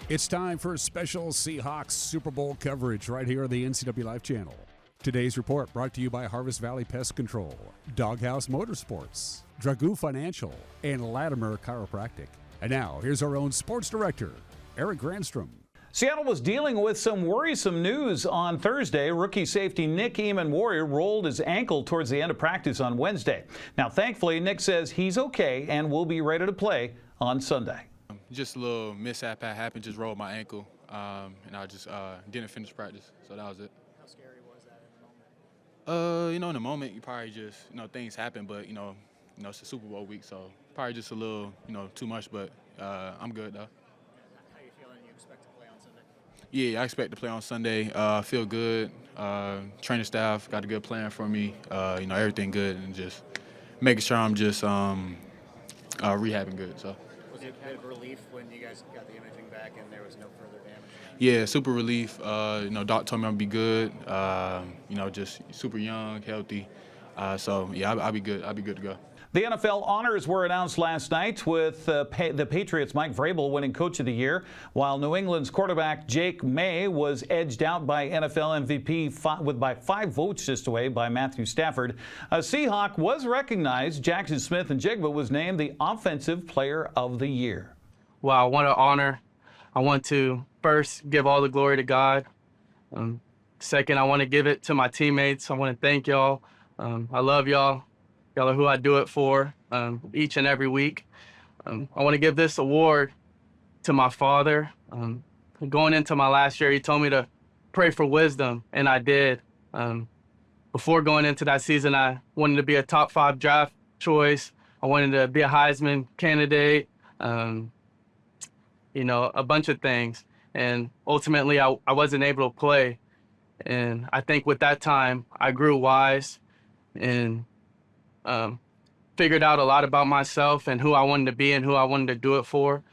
It's time for special Seahawks Super Bowl coverage right here on the NCWLIFE channel. Today's report brought to you by Harvest Valley Pest Control, Doghouse Motorsports, Dragoo Financial, and Latimer Chiropractic. And now, here's our own sports director, Eric Granstrom. Seattle was dealing with some worrisome news on Thursday. Rookie safety Nick Emanwori rolled his ankle towards the end of practice on Wednesday. Now, thankfully, Nick says he's okay and will be ready to play on Sunday. Just a little mishap that happened, just rolled my ankle, and I just didn't finish practice, so that was it. How scary was that in the moment? In the moment, you probably just, things happen, but, it's a Super Bowl week, so probably just a little, too much, but I'm good, though. How are you feeling? You expect to play on Sunday? Yeah, I expect to play on Sunday. I feel good. Training staff got a good plan for me. Everything good, and just making sure I'm just rehabbing good, so. Was it a bit of relief when you guys got the imaging back and there was no further damage? Yeah, super relief. Doc told me I'm gonna be good. Just super young, healthy. So yeah, I'll be good. I'll be good to go. The NFL honors were announced last night with the Patriots' Mike Vrabel winning Coach of the Year, while New England's quarterback Jake May was edged out by NFL MVP by 5 votes just away by Matthew Stafford. A Seahawk was recognized. Jackson Smith-Njigba was named the Offensive Player of the Year. Well, I want to first give all the glory to God. Second, I want to give it to my teammates. I want to thank y'all. I love y'all. Y'all are who I do it for each and every week. I want to give this award to my father. Going into my last year, he told me to pray for wisdom, and I did. Before going into that season, I wanted to be a top 5 draft choice. I wanted to be a Heisman candidate, a bunch of things. And ultimately, I wasn't able to play. And I think with that time, I grew wise and figured out a lot about myself and who I wanted to be and who I wanted to do it for.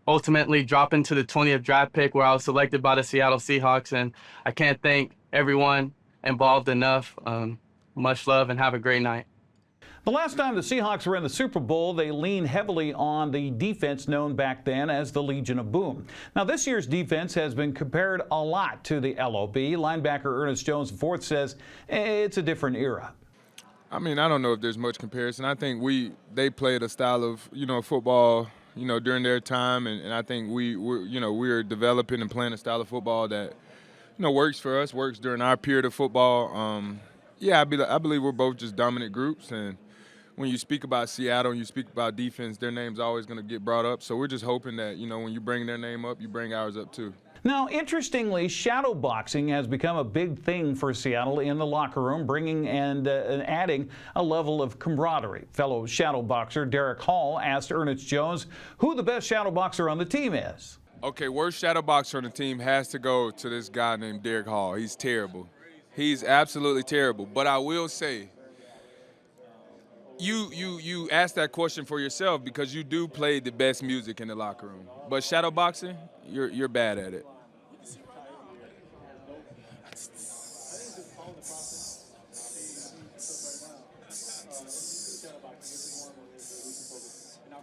Ultimately dropping to the 20th draft pick where I was selected by the Seattle Seahawks, and I can't thank everyone involved enough. Much love and have a great night. The last time the Seahawks were in the Super Bowl, they leaned heavily on the defense known back then as the Legion of Boom. Now, this year's defense has been compared a lot to the LOB. Linebacker Ernest Jones IV says it's a different era. I mean, I don't know if there's much comparison. I think they played a style of, football, during their time, and I think we're developing and playing a style of football that, works for us, works during our period of football. I believe we're both just dominant groups, and when you speak about Seattle and you speak about defense, their name's always going to get brought up. So we're just hoping that, when you bring their name up, you bring ours up too. Now, interestingly, shadowboxing has become a big thing for Seattle in the locker room, bringing and adding a level of camaraderie. Fellow shadowboxer Derek Hall asked Ernest Jones who the best shadowboxer on the team is. Okay, worst shadowboxer on the team has to go to this guy named Derek Hall. He's terrible. He's absolutely terrible. But I will say, you asked that question for yourself because you do play the best music in the locker room. But shadowboxing, you're bad at it.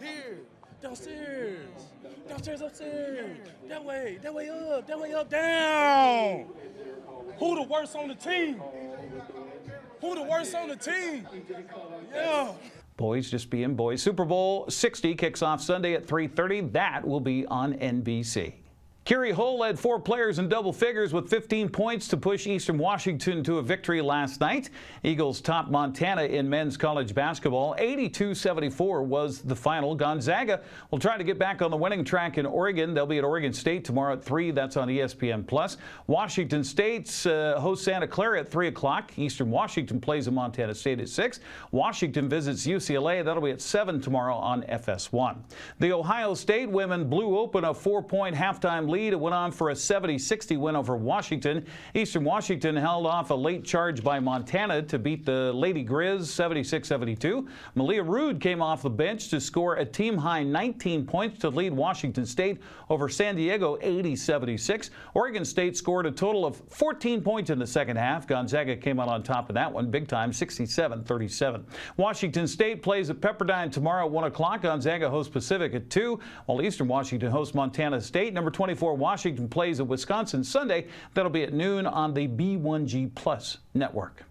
Here, downstairs, upstairs, that way up, down. Who the worst on the team? Yeah. Boys just being boys. Super Bowl 60 kicks off Sunday at 3:30. That will be on NBC. Kerry Hull led 4 players in double figures with 15 points to push Eastern Washington to a victory last night. Eagles topped Montana in men's college basketball. 82-74 was the final. Gonzaga will try to get back on the winning track in Oregon. They'll be at Oregon State tomorrow at 3. That's on ESPN+. Washington State's hosts Santa Clara at 3 o'clock. Eastern Washington plays in Montana State at 6. Washington visits UCLA. That'll be at 7 tomorrow on FS1. The Ohio State women blew open a 4-point halftime lead lead. It went on for a 70-60 win over Washington. Eastern Washington held off a late charge by Montana to beat the Lady Grizz 76-72. Malia Rude came off the bench to score a team-high 19 points to lead Washington State over San Diego 80-76. Oregon State scored a total of 14 points in the second half. Gonzaga came out on top of that one big time, 67-37. Washington State plays at Pepperdine tomorrow at 1 o'clock. Gonzaga hosts Pacific at 2, while Eastern Washington hosts Montana State. Number 24 Washington plays at Wisconsin Sunday. That'll be at noon on the B1G Plus network.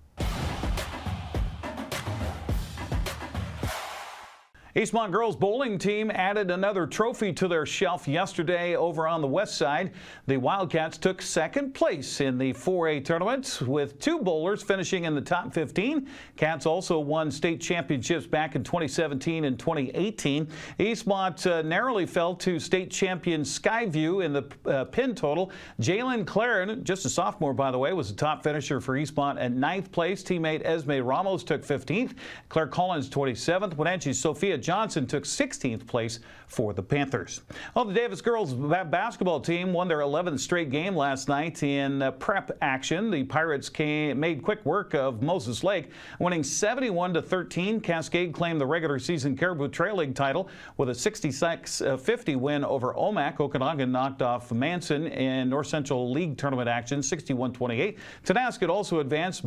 Eastmont girls bowling team added another trophy to their shelf yesterday over on the west side. The Wildcats took second place in the 4A tournament with 2 bowlers finishing in the top 15. Cats also won state championships back in 2017 and 2018. Eastmont narrowly fell to state champion Skyview in the pin total. Jalen Claren, just a sophomore by the way, was the top finisher for Eastmont at 9th place. Teammate Esme Ramos took 15th. Claire Collins 27th. Wenatchee Sophia Johnson took 16th place for the Panthers. Well, the Davis girls basketball team won their 11th straight game last night in prep action. The Pirates made quick work of Moses Lake, winning 71-13. Cascade claimed the regular season Caribou Trail League title with a 66-50 win over Omak. Okanagan knocked off Manson in North Central League tournament action 61-28. Tenasket also advanced,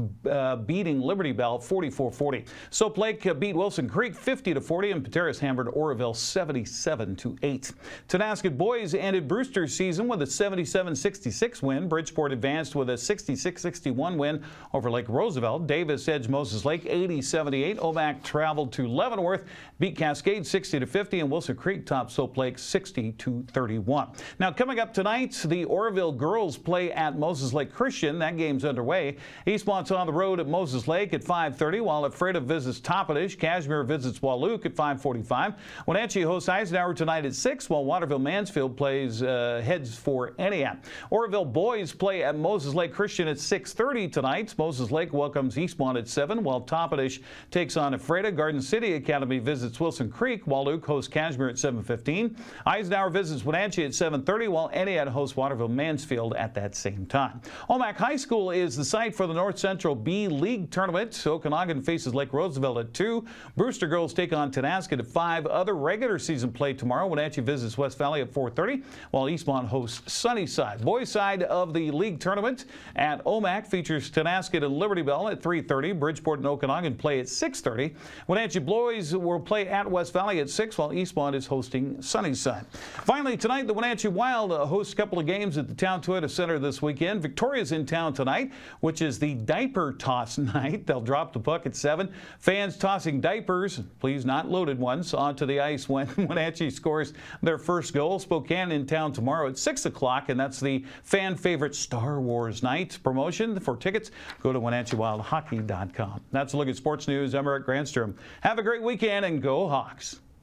beating Liberty Bell 44-40. Soap Lake beat Wilson Creek 50-40, and Pateras hammered Oroville 77-8. Tenasket boys ended Brewster's season with a 77-66 win. Bridgeport advanced with a 66-61 win over Lake Roosevelt. Davis edged Moses Lake 80-78. Omak traveled to Leavenworth, beat Cascade 60-50, and Wilson Creek topped Soap Lake 60-31. Now coming up tonight, the Oroville girls play at Moses Lake Christian. That game's underway. Eastmont's on the road at Moses Lake at 5:30, while Ephrata visits Toppenish. Cashmere visits Walook at 5:45. Wenatchee hosts Eisenhower tonight at 6, while Waterville Mansfield plays heads for Entiat. Oroville boys play at Moses Lake Christian at 6:30 tonight. Moses Lake welcomes Eastmont at 7, while Toppenish takes on Ephrata. Garden City Academy visits Wilson Creek. Walook hosts Cashmere at 7:15. Eisenhower visits Wenatchee at 7:30, while Entiat hosts Waterville Mansfield at that same time. Omak High School is the site for the North Central B League tournament. Okanagan faces Lake Roosevelt at 2. Brewster girls take on Tenasket at 5. Other regular season play tomorrow. Wenatchee visits West Valley at 4:30, while Eastmont hosts Sunnyside. Boys side of the league tournament at Omak features Tenasket and Liberty Bell at 3:30. Bridgeport and Okanagan play at 6:30. Wenatchee boys will play at West Valley at 6, while Eastmont is hosting Sunnyside. Finally, tonight, the Wenatchee Wild hosts a couple of games at the Town Toyota Center this weekend. Victoria's in town tonight, which is the diaper toss night. They'll drop the puck at 7. Fans tossing diapers, please not loaded ones, onto the ice when Wenatchee scores their first goal. Spokane in town tomorrow at 6 o'clock, and that's the fan favorite Star Wars night promotion. For tickets, go to WenatcheeWildHockey.com. That's a look at sports news. I'm Eric Granstrom. Have a great weekend and go Hawks.